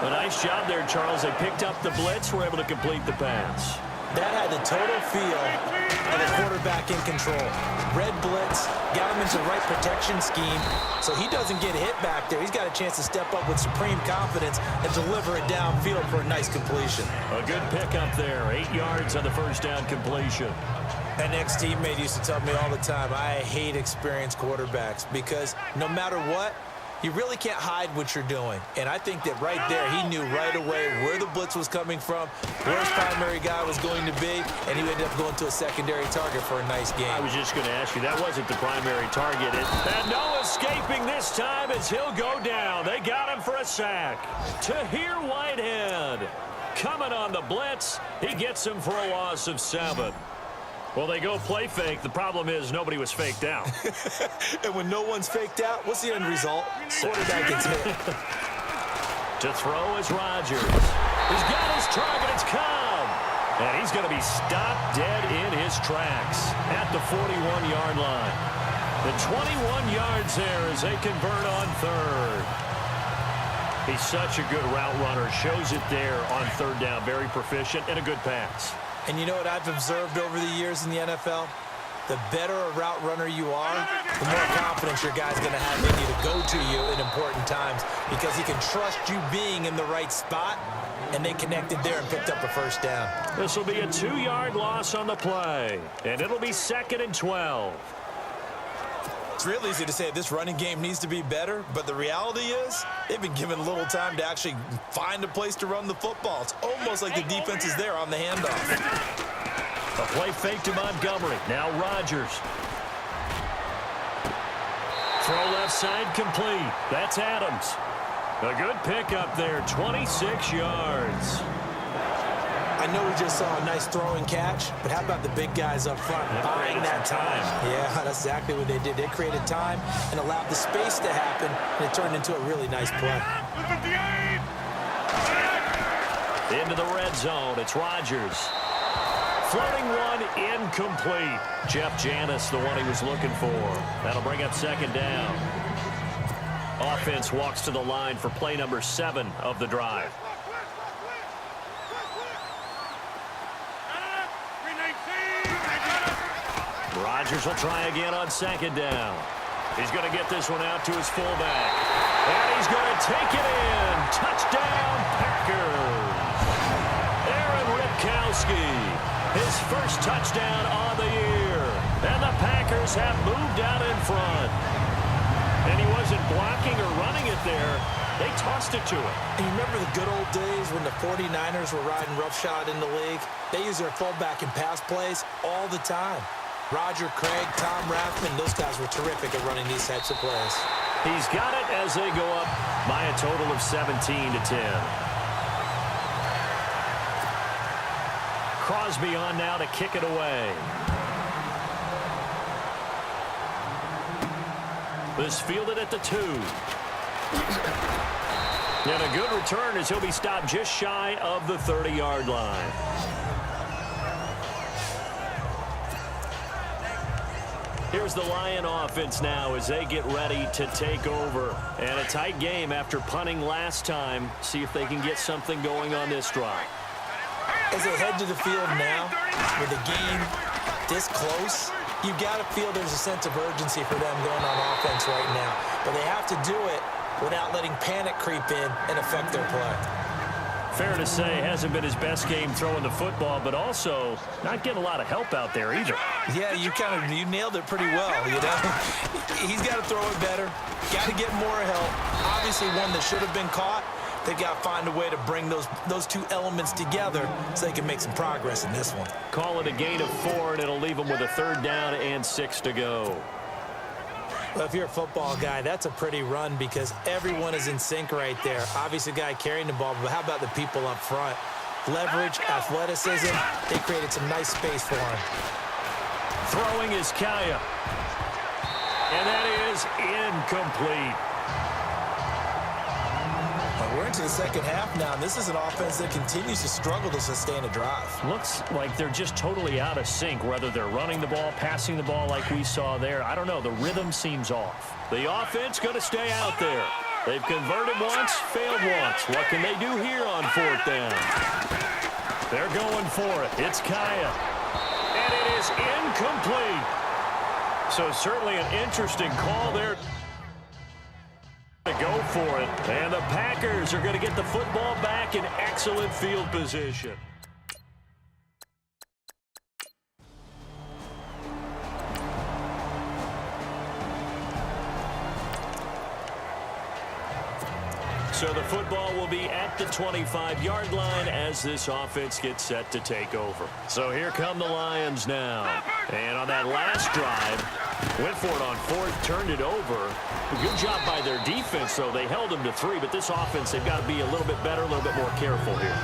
A nice job there, Charles. They picked up the blitz, were able to complete the pass. That had the total feel of a quarterback in control. Red blitz, got him into the right protection scheme, so he doesn't get hit back there. He's got a chance to step up with supreme confidence and deliver it downfield for a nice completion. A good pickup there, 8 yards on the first down completion. An ex-teammate used to tell me all the time, I hate experienced quarterbacks because no matter what, you really can't hide what you're doing. And I think that right there, he knew right away where the blitz was coming from, where his primary guy was going to be, and he ended up going to a secondary target for a nice game. I was just going to ask you, that wasn't the primary target. And no escaping this time as he'll go down. They got him for a sack. Tahir Whitehead coming on the blitz. He gets him for a loss of 7. Well, they go play fake. The problem is nobody was faked out. And when no one's faked out, what's the end result? Quarterback gets hit. To throw is Rodgers. He's got his target. It's Cobb. And he's going to be stopped dead in his tracks at the 41-yard line. The 21 yards there as they convert on third. He's such a good route runner. Shows it there on third down. Very proficient and a good pass. And you know what I've observed over the years in the NFL? The better a route runner you are, the more confidence your guy's going to have in you to go to you in important times because he can trust you being in the right spot, and they connected there and picked up a first down. This will be a 2-yard loss on the play, and it'll be 2nd and 12. It's real easy to say this running game needs to be better, but the reality is they've been given little time to actually find a place to run the football. It's almost like the defense is there on the handoff. A play fake to Montgomery. Now Rodgers. Throw left side complete. That's Adams. A good pickup there, 26 yards. I know we just saw a nice throwing catch, but how about the big guys up front buying that time? Yeah, that's exactly what they did. They created time and allowed the space to happen, and it turned into a really nice play. Into the red zone. It's Rodgers. Floating one, incomplete. Jeff Janis, the one he was looking for. That'll bring up 2nd down. Offense walks to the line for play number 7 of the drive. Rodgers will try again on 2nd down. He's going to get this one out to his fullback. And he's going to take it in. Touchdown, Packers. Aaron Ripkowski, his first touchdown on the year. And the Packers have moved out in front. And he wasn't blocking or running it there. They tossed it to him. And you remember the good old days when the 49ers were riding roughshod in the league? They use their fullback in pass plays all the time. Roger Craig, Tom Rathman, those guys were terrific at running these types of plays. He's got it as they go up by a total of 17-10. Crosby on now to kick it away. This fielded at the 2. And a good return as he'll be stopped just shy of the 30-yard line. Here's the Lion offense now as they get ready to take over. And a tight game after punting last time. See if they can get something going on this drive. As they head to the field now, with the game this close, you've got to feel there's a sense of urgency for them going on offense right now. But they have to do it without letting panic creep in and affect their play. Fair to say, hasn't been his best game throwing the football, but also not getting a lot of help out there either. Yeah, you nailed it pretty well, you know. He's got to throw it better, got to get more help. Obviously one that should have been caught. They've got to find a way to bring those two elements together so they can make some progress in this one. Call it a gain of 4, and it'll leave them with a 3rd down and 6 to go. Well, if you're a football guy, that's a pretty run because everyone is in sync right there. Obviously, the guy carrying the ball, but how about the people up front? Leverage, athleticism, they created some nice space for him. Throwing is Kaya. And that is incomplete. We're into the second half now, and this is an offense that continues to struggle to sustain a drive. Looks like they're just totally out of sync, whether they're running the ball, passing the ball like we saw there. I don't know. The rhythm seems off. The offense going to stay out there. They've converted once, failed once. What can they do here on fourth down? They're going for it. It's Kaya. And it is incomplete. So certainly an interesting call there to go for it. And the Packers are going to get the football back in excellent field position. So the football will be at the 25-yard line as this offense gets set to take over. So here come the Lions now. And on that last drive, went for it on fourth, turned it over. Good job by their defense, though. They held them to 3, but this offense, they've got to be a little bit better, a little bit more careful here.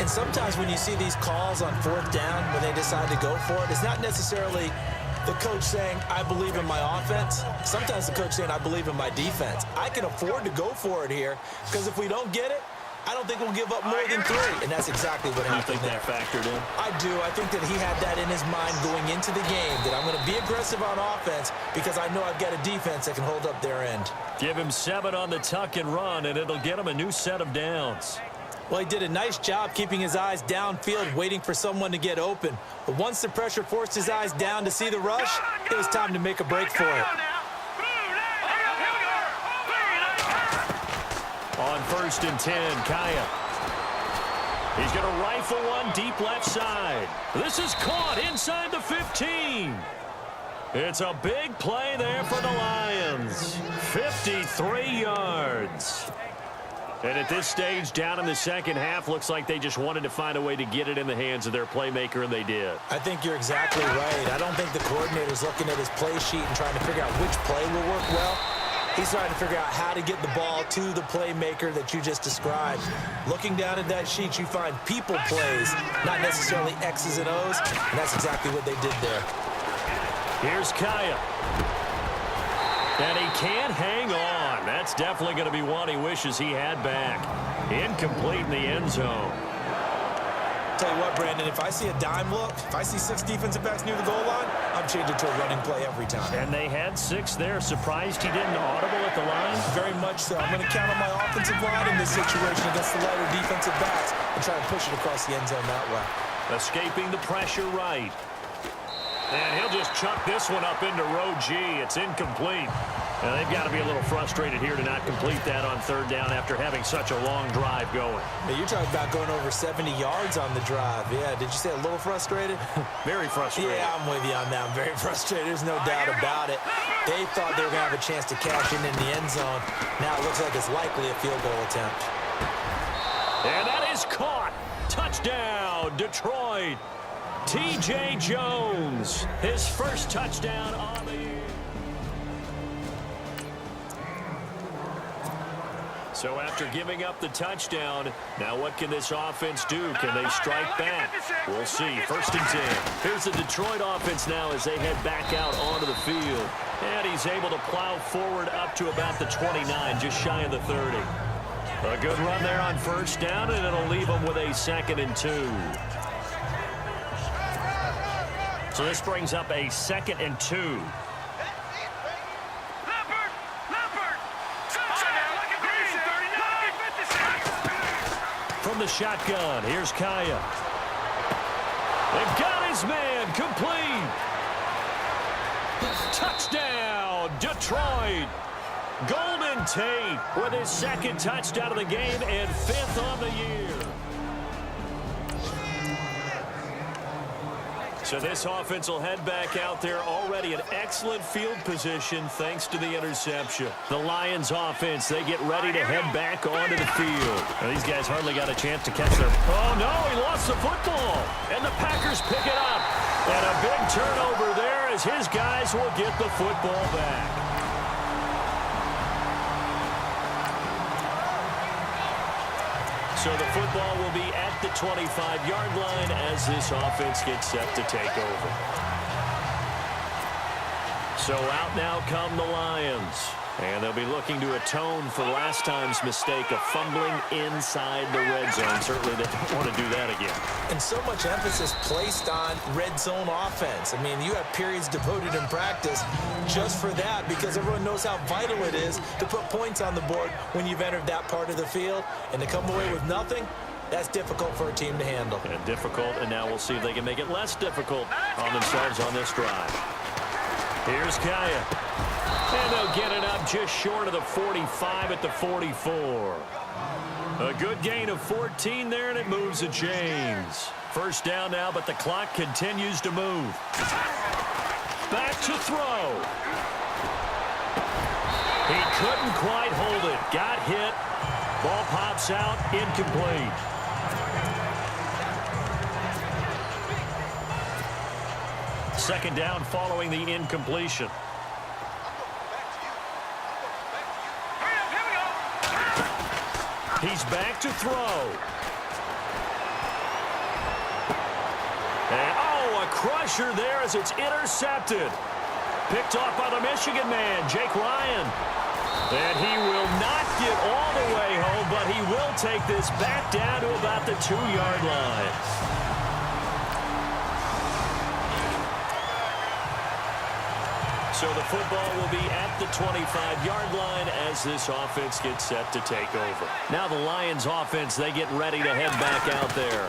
And sometimes when you see these calls on fourth down, when they decide to go for it, it's not necessarily the coach saying, I believe in my offense. Sometimes the coach saying, I believe in my defense. I can afford to go for it here because if we don't get it, I don't think we'll give up more than 3. And that's exactly what happened there. You think that factored in? I do. I think that he had that in his mind going into the game, that I'm going to be aggressive on offense because I know I've got a defense that can hold up their end. Give him 7 on the tuck and run, and it'll get him a new set of downs. Well, he did a nice job keeping his eyes downfield, waiting for someone to get open. But once the pressure forced his eyes down to see the rush, it was time to make a break for it. On 1st and 10, Kaya. He's going to rifle one deep left side. This is caught inside the 15. It's a big play there for the Lions. 53 yards. And at this stage, down in the second half, looks like they just wanted to find a way to get it in the hands of their playmaker, and they did. I think you're exactly right. I don't think the coordinator's looking at his play sheet and trying to figure out which play will work well. He's trying to figure out how to get the ball to the playmaker that you just described. Looking down at that sheet, you find people plays, not necessarily X's and O's, and that's exactly what they did there. Here's Kaya. And he can't hang on. That's definitely going to be one he wishes he had back. Incomplete in the end zone. Tell you what, Brandon, if I see a dime look, if I see 6 defensive backs near the goal line, I'm changing to a running play every time. And they had 6 there. Surprised he didn't audible at the line? Very much so. I'm going to count on my offensive line in this situation against the lighter defensive backs and try to push it across the end zone that way. Escaping the pressure right. And he'll just chuck this one up into row G. It's incomplete. Now, they've got to be a little frustrated here to not complete that on 3rd down after having such a long drive going. Now, you're talking about going over 70 yards on the drive. Yeah, did you say a little frustrated? Very frustrated. Yeah, I'm with you on that. I'm very frustrated. There's no doubt about it. They thought they were going to have a chance to cash in the end zone. Now it looks like it's likely a field goal attempt. And that is caught. Touchdown, Detroit. T.J. Jones, his first touchdown on the year. So after giving up the touchdown, now what can this offense do? Can they strike back? We'll see. 1st and 10. Here's the Detroit offense now as they head back out onto the field. And he's able to plow forward up to about the 29, just shy of the 30. A good run there on 1st down, and it'll leave them with a 2nd and 2. So this brings up a 2nd and 2. From the shotgun, here's Kaya. They've got his man complete. Touchdown, Detroit. Golden Tate with his 2nd touchdown of the game and 5th on the year. So this offense will head back out there already in excellent field position thanks to the interception. The Lions offense, they get ready to head back onto the field. Now, these guys hardly got a chance to catch their... Oh, no, he lost the football. And the Packers pick it up. And a big turnover there as his guys will get the football back. So the football will be at the 25-yard line as this offense gets set to take over. So out now come the Lions. And they'll be looking to atone for last time's mistake of fumbling inside the red zone. Certainly they don't want to do that again. And so much emphasis placed on red zone offense. I mean, you have periods devoted in practice just for that because everyone knows how vital it is to put points on the board when you've entered that part of the field. And to come away with nothing, that's difficult for a team to handle. And difficult, and now we'll see if they can make it less difficult on themselves on this drive. Here's Kaya. And they'll get it up just short of the 45 at the 44. A good gain of 14 there, and it moves the chains. First down now, but the clock continues to move. Back to throw. He couldn't quite hold it. Got hit. Ball pops out, incomplete. Second down following the incompletion. He's back to throw. And, oh, a crusher there as it's intercepted. Picked off by the Michigan man, Jake Ryan. And he will not get all the way home, but he will take this back down to about the 2-yard line. So the football will be at the 25-yard line as this offense gets set to take over. Now the Lions offense, they get ready to head back out there.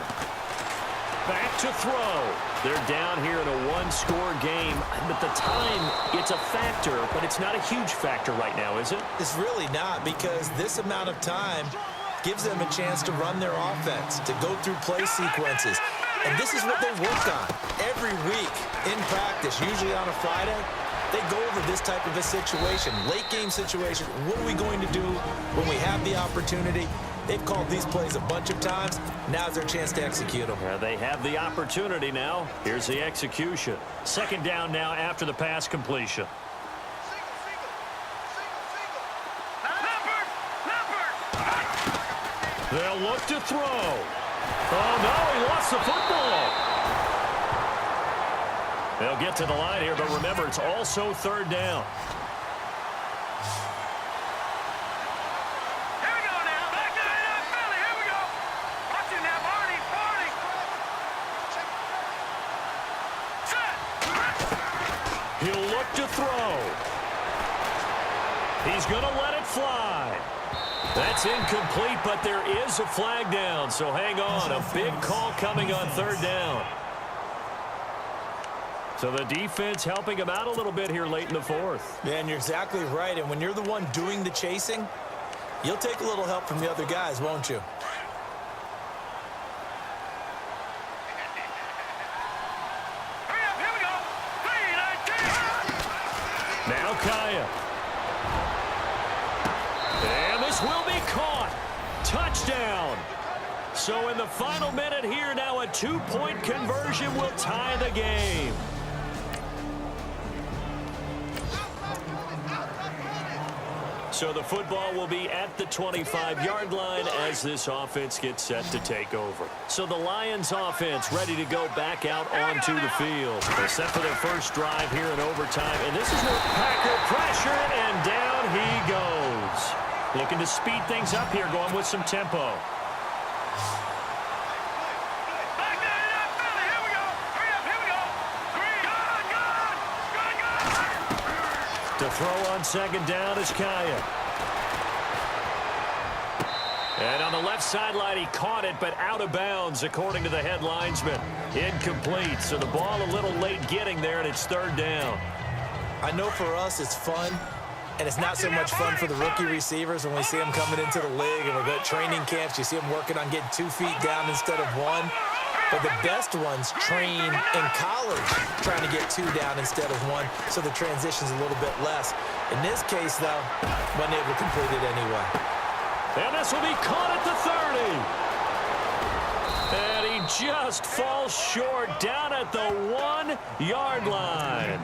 Back to throw. They're down here in a one-score game. But the time, it's a factor, but it's not a huge factor right now, is it? It's really not, because this amount of time gives them a chance to run their offense, to go through play sequences. And this is what they work on every week in practice, usually on a Friday. They go over this type of a situation, late game situation. What are we going to do when we have the opportunity? They've called these plays a bunch of times. Now's their chance to execute them. Yeah, they have the opportunity now. Here's the execution. Second down now after the pass completion. They'll look to throw. Oh, no, he lost the football. They'll get to the line here, but remember, it's also third down. Here we go now. Back to the NFL. Here we go. Watch it now, Barney. Set. He'll look to throw. He's going to let it fly. That's incomplete, but there is a flag down, so hang on. A big call coming on third down. So the defense helping him out a little bit here late in the fourth. Yeah, and you're exactly right. And when you're the one doing the chasing, you'll take a little help from the other guys, won't you? Hurry up. Here we go. 3-19. Now Kaya. And this will be caught. Touchdown. So in the final minute here, now a 2-point conversion will tie the game. So the football will be at the 25-yard line as this offense gets set to take over. So the Lions offense ready to go back out onto the field. They're set for their first drive here in overtime. And this is where Packer pressure, and down he goes. Looking to speed things up here, going with some tempo. Back to the NFL. Here we go. Hurry up. Here we go. To throw on second down is Kaya. And on the left sideline, he caught it, but out of bounds, according to the head linesman. Incomplete, so the ball a little late getting there, and it's third down. I know for us it's fun, and it's not so much fun for the rookie receivers when we see them coming into the league and we're at training camps. You see them working on getting 2 feet down instead of 1. But the best ones train in college trying to get 2 down instead of 1, so the transition's a little bit less. In this case, though, wasn't able to complete it anyway. And this will be caught at the 30. And he just falls short down at the 1-yard line.